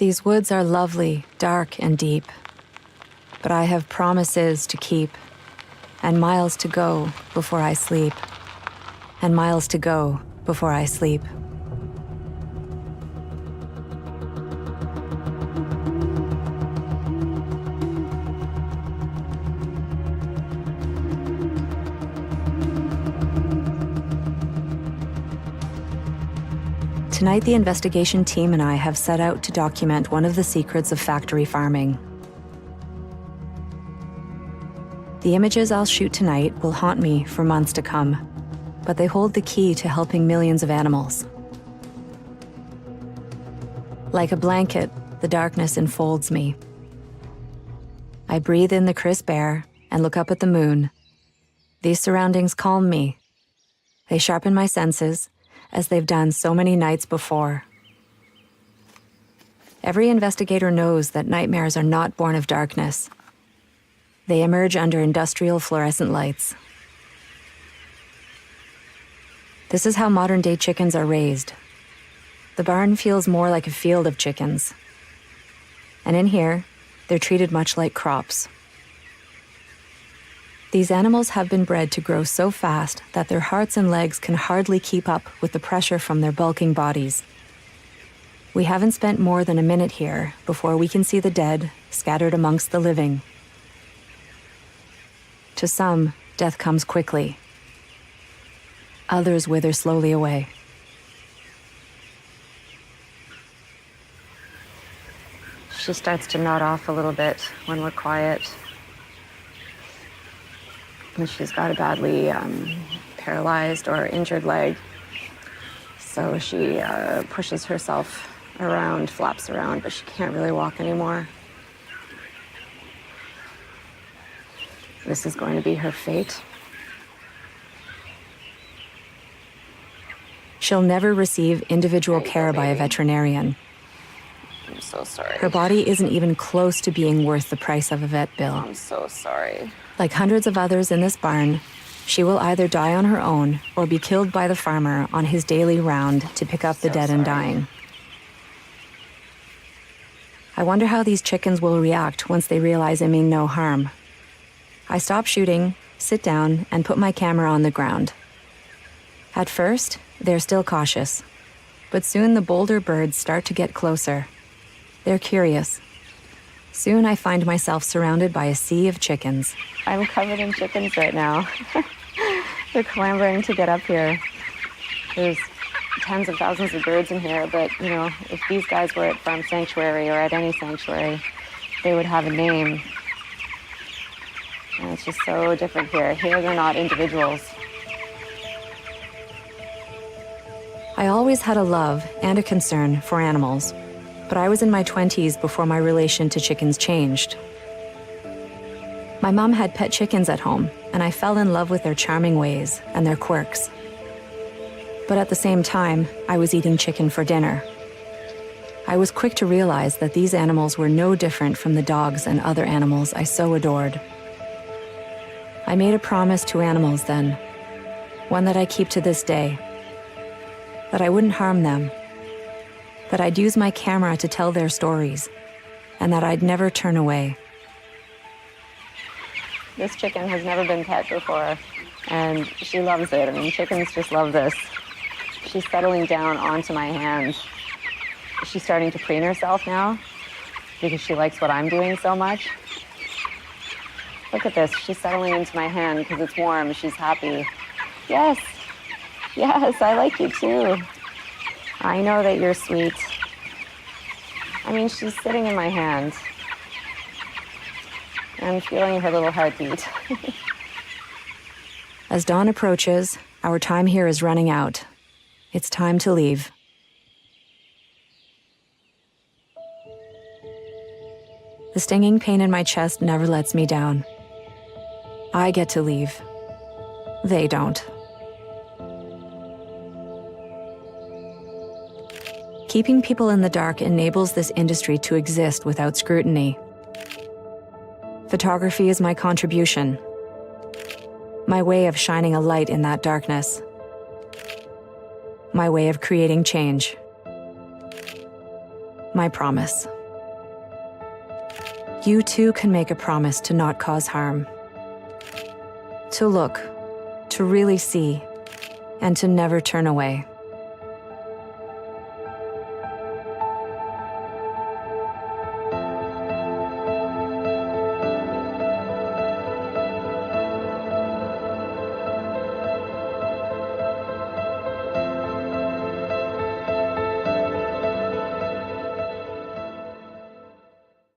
These woods are lovely, dark, and deep, but I have promises to keep, and miles to go before I sleep, and miles to go before I sleep. Tonight, the investigation team and I have set out to document one of the secrets of factory farming. The images I'll shoot tonight will haunt me for months to come, but they hold the key to helping millions of animals. Like a blanket, the darkness enfolds me. I breathe in the crisp air and look up at the moon. These surroundings calm me. They sharpen my senses, as they've done so many nights before. Every investigator knows that nightmares are not born of darkness. They emerge under industrial fluorescent lights. This is how modern-day chickens are raised. The barn feels more like a field of chickens. And in here, they're treated much like crops. These animals have been bred to grow so fast that their hearts and legs can hardly keep up with the pressure from their bulking bodies. We haven't spent more than a minute here before we can see the dead scattered amongst the living. To some, death comes quickly. Others wither slowly away. She starts to nod off a little bit when we're quiet. And she's got a badly paralyzed or injured leg. So she pushes herself around, flaps around, but she can't really walk anymore. This is going to be her fate. She'll never receive individual care by a veterinarian. I'm so sorry. Her body isn't even close to being worth the price of a vet bill. I'm so sorry. Like hundreds of others in this barn, she will either die on her own or be killed by the farmer on his daily round to pick up the dead and dying. I wonder how these chickens will react once they realize I mean no harm. I stop shooting, sit down, and put my camera on the ground. At first, they're still cautious, but soon the bolder birds start to get closer. They're curious. Soon I find myself surrounded by a sea of chickens. I'm covered in chickens right now. They're clambering to get up here. There's tens of thousands of birds in here, but, you know, if these guys were at Farm Sanctuary or at any sanctuary, they would have a name. And it's just so different here. Here they're not individuals. I always had a love and a concern for animals, but I was in my 20s before my relation to chickens changed. My mom had pet chickens at home, and I fell in love with their charming ways and their quirks. But at the same time, I was eating chicken for dinner. I was quick to realize that these animals were no different from the dogs and other animals I so adored. I made a promise to animals then, one that I keep to this day, that I wouldn't harm them, that I'd use my camera to tell their stories, and that I'd never turn away. This chicken has never been pet before, and she loves it. I mean, chickens just love this. She's settling down onto my hand. She's starting to preen herself now because she likes what I'm doing so much. Look at this. She's settling into my hand because it's warm. She's happy. Yes. Yes, I like you too. I know that you're sweet. I mean, she's sitting in my hand. I'm feeling her little heartbeat. As dawn approaches, our time here is running out. It's time to leave. The stinging pain in my chest never lets me down. I get to leave. They don't. Keeping people in the dark enables this industry to exist without scrutiny. Photography is my contribution, my way of shining a light in that darkness, my way of creating change. my promise. You too can make a promise to not cause harm, to look, to really see, and to never turn away.